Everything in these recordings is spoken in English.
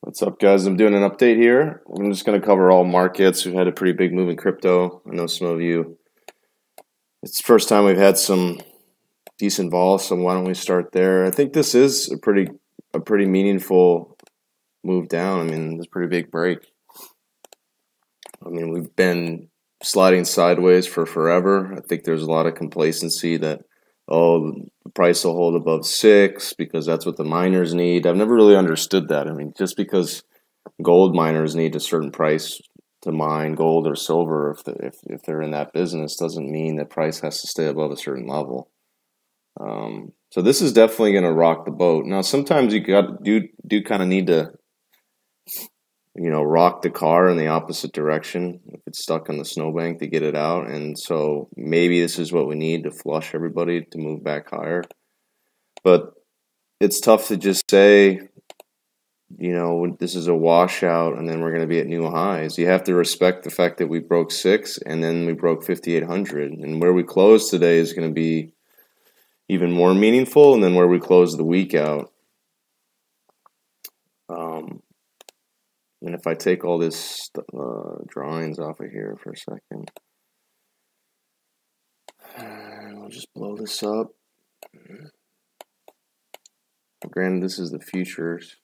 What's up, guys? I'm doing an update here. I'm just going to cover all markets. We've had a pretty big move in crypto. I know some of you, it's the first time we've had some decent vol, so why don't we start there? I think this is a pretty meaningful move down. I mean, it's a pretty big break. I mean, we've been sliding sideways for forever. I think there's a lot of complacency that, oh, the price will hold above 6 because that's what the miners need. I've never really understood that. I mean, just because gold miners need a certain price to mine gold or silver, if they're in that business, doesn't mean that price has to stay above a certain level. So this is definitely going to rock the boat. Now, sometimes you do kind of need to, rock the car in the opposite direction if it's stuck on the snowbank to get it out. And so maybe this is what we need to flush everybody to move back higher. But it's tough to just say, this is a washout and then we're going to be at new highs. You have to respect the fact that we broke 6 and then we broke 5,800. And where we close today is going to be even more meaningful, and then where we close the week out. And if I take all this drawings off of here for a second, I'll just blow this up. Granted, this is the futures.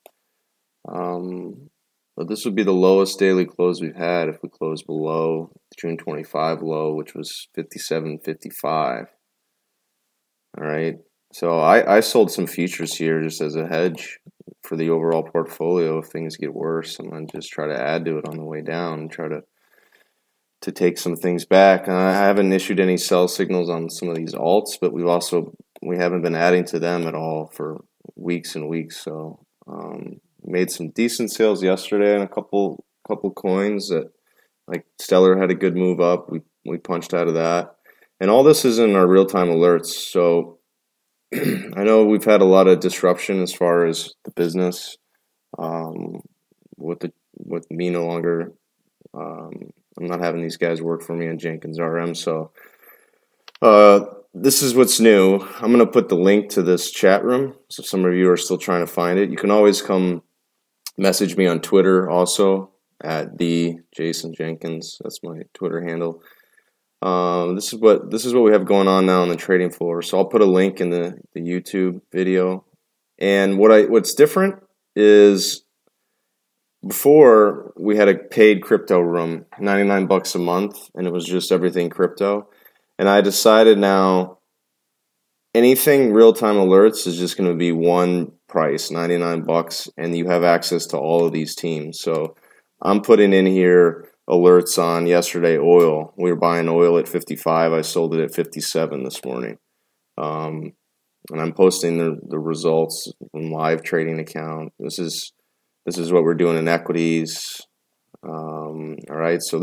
But this would be the lowest daily close we've had if we close below the June 25 low, which was 57.55. All right. So I sold some futures here just as a hedge for the overall portfolio. If things get worse, I'm going to just try to add to it on the way down and try to take some things back. I haven't issued any sell signals on some of these alts, but we haven't been adding to them at all for weeks and weeks. So made some decent sales yesterday on a couple coins that, like Stellar, had a good move up. We punched out of that. And all this is in our real-time alerts. So I know we've had a lot of disruption as far as the business with me no longer. I'm not having these guys work for me in Jenkins RM. So this is what's new. I'm going to put the link to this chat room. So if some of you are still trying to find it, you can always come message me on Twitter also at the Jason Jenkins. That's my Twitter handle. This is what we have going on now on the trading floor. So I'll put a link in the YouTube video. And what's different is before we had a paid crypto room, $99 a month, and it was just everything crypto. And I decided now anything real-time alerts is just going to be one price, $99, and you have access to all of these teams. So I'm putting in here alerts on yesterday oil. We were buying oil at 55. I sold it at 57 this morning. And I'm posting the results from live trading account. This is what we're doing in equities. All right. So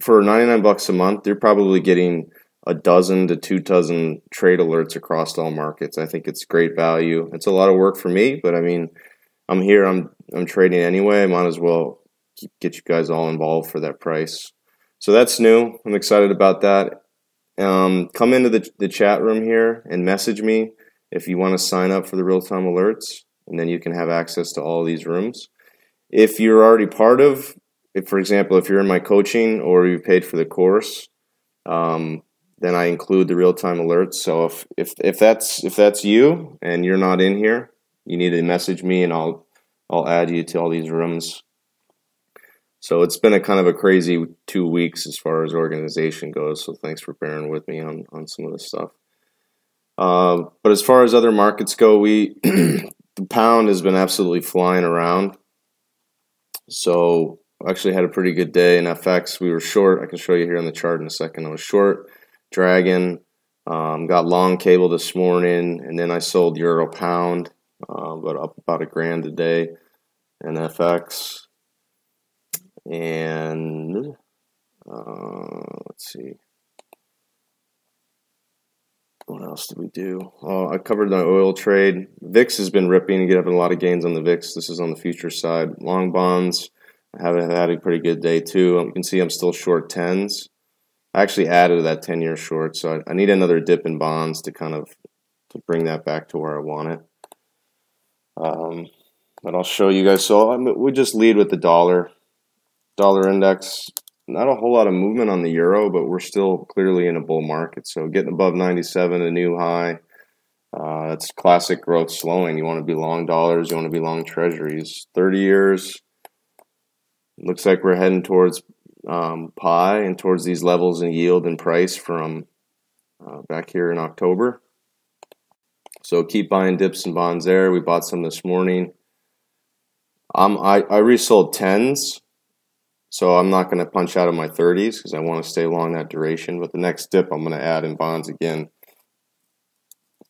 for $99 a month, you're probably getting a dozen to 2 dozen trade alerts across all markets. I think it's great value. It's a lot of work for me, but I mean, I'm here. I'm trading anyway. I might as well get you guys all involved for that price. So that's new. I'm excited about that. Come into the chat room here and message me if you want to sign up for the real-time alerts, and then you can have access to all these rooms. If you're already for example, if you're in my coaching or you paid for the course, then I include the real-time alerts. So if that's you and you're not in here, you need to message me and I'll add you to all these rooms. So it's been a kind of a crazy 2 weeks as far as organization goes. So thanks for bearing with me on some of this stuff. But as far as other markets go, the pound has been absolutely flying around. So I actually had a pretty good day in FX. We were short. I can show you here on the chart in a second. I was short Dragon, got long cable this morning, and then I sold Euro Pound, but up about $1,000 a day in FX. And let's see, what else did we do? Oh, I covered the oil trade. VIX has been ripping. You having a lot of gains on the VIX. This is on the future side. Long bonds, I have had a pretty good day too. You can see I'm still short 10s. I actually added to that 10-year short, so I need another dip in bonds to bring that back to where I want it. But I'll show you guys. So we just lead with the dollar index. Not a whole lot of movement on the euro, but we're still clearly in a bull market. So getting above 97, a new high. That's classic growth slowing. You want to be long dollars. You want to be long treasuries. 30 years. Looks like we're heading towards pi and towards these levels in yield and price from back here in October. So keep buying dips and bonds there. We bought some this morning. I resold 10s, so I'm not going to punch out of my 30s because I want to stay long that duration. But the next dip I'm going to add in bonds again.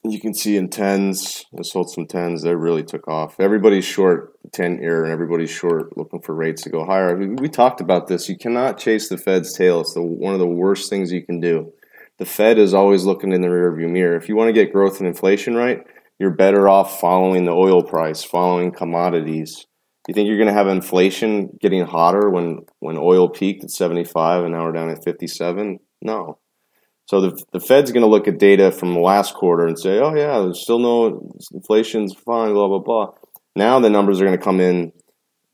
You can see in 10s, I sold some 10s. They really took off. Everybody's short the 10-year and everybody's short looking for rates to go higher. We talked about this. You cannot chase the Fed's tail. It's one of the worst things you can do. The Fed is always looking in the rearview mirror. If you want to get growth and inflation right, you're better off following the oil price, following commodities. You think you're going to have inflation getting hotter when oil peaked at 75 and now we're down at 57? No. So the Fed's going to look at data from the last quarter and say, oh yeah, there's still no, inflation's fine, blah, blah, blah. Now the numbers are going to come in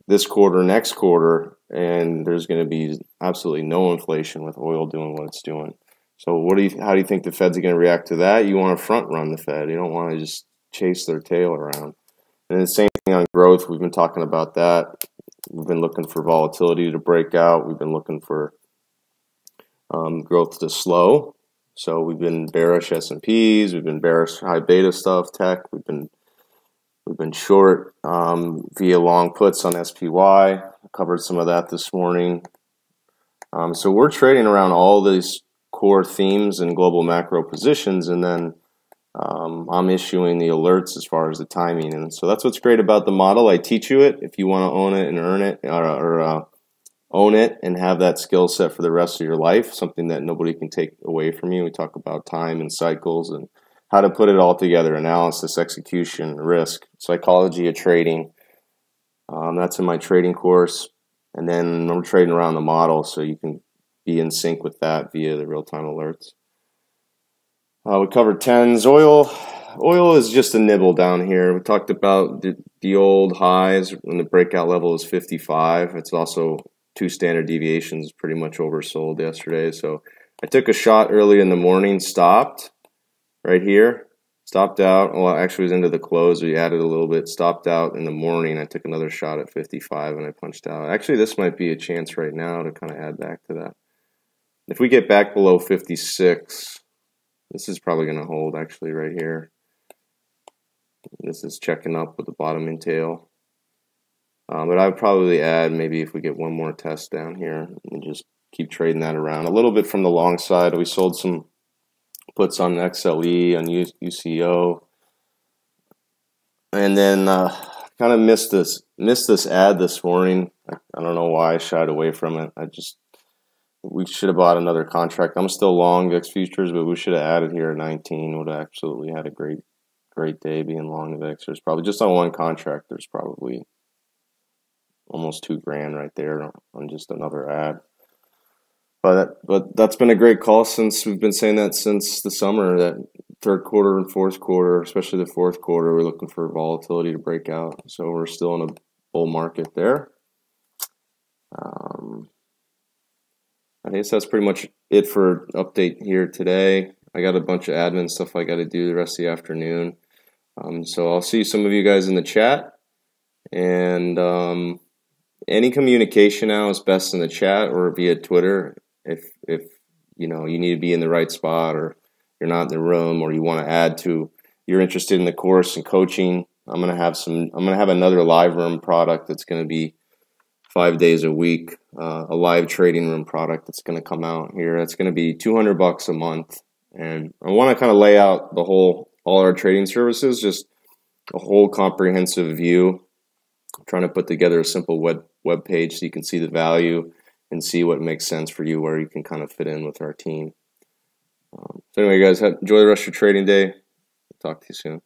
this quarter, next quarter, and there's going to be absolutely no inflation with oil doing what it's doing. So how do you think the Fed's going to react to that? You want to front run the Fed. You don't want to just chase their tail around. And the same thing on growth. We've been talking about that. We've been looking for volatility to break out. We've been looking for growth to slow. So we've been bearish S&Ps. We've been bearish high beta stuff, tech. We've been short via long puts on SPY. I covered some of that this morning. So we're trading around all these core themes and global macro positions, and then I'm issuing the alerts as far as the timing. And so that's what's great about the model. I teach you it if you want to own it and earn it, or own it and have that skill set for the rest of your life, something that nobody can take away from you. We talk about time and cycles and how to put it all together: analysis, execution, risk, psychology of trading. That's in my trading course. And then I'm trading around the model so you can be in sync with that via the real-time alerts. We covered 10s. Oil is just a nibble down here. We talked about the old highs when the breakout level is 55. It's also 2 standard deviations, pretty much oversold yesterday. So I took a shot early in the morning, stopped right here, stopped out. Well, actually it was into the close. We added a little bit, stopped out in the morning. I took another shot at 55 and I punched out. Actually, this might be a chance right now to kind of add back to that. If we get back below 56, this is probably going to hold actually right here. This is checking up with the bottoming tail. But I would probably add maybe if we get one more test down here and just keep trading that around. A little bit from the long side. We sold some puts on XLE, on UCO. And then kind of missed this ad this morning. I don't know why I shied away from it. We should have bought another contract. I'm still long VIX futures, but we should have added here at 19. Would have absolutely had a great day being long the VIX. There's probably just on one contract. There's probably almost $2,000 right there on just another ad. But that's been a great call since we've been saying that since the summer. That third quarter and fourth quarter, especially the fourth quarter, we're looking for volatility to break out. So we're still in a bull market there. I guess that's pretty much it for update here today. I got a bunch of admin stuff I got to do the rest of the afternoon. So I'll see some of you guys in the chat. And any communication now is best in the chat or via Twitter. If you need to be in the right spot, or you're not in the room, or you want to add to, you're interested in the course and coaching, I'm gonna have another live room product that's gonna be 5 days a week, a live trading room product that's going to come out here. It's going to be $200 a month, and I want to kind of lay out all our trading services, just a whole comprehensive view. I'm trying to put together a simple web page so you can see the value and see what makes sense for you, where you can kind of fit in with our team. So anyway, guys, enjoy the rest of your trading day. Talk to you soon.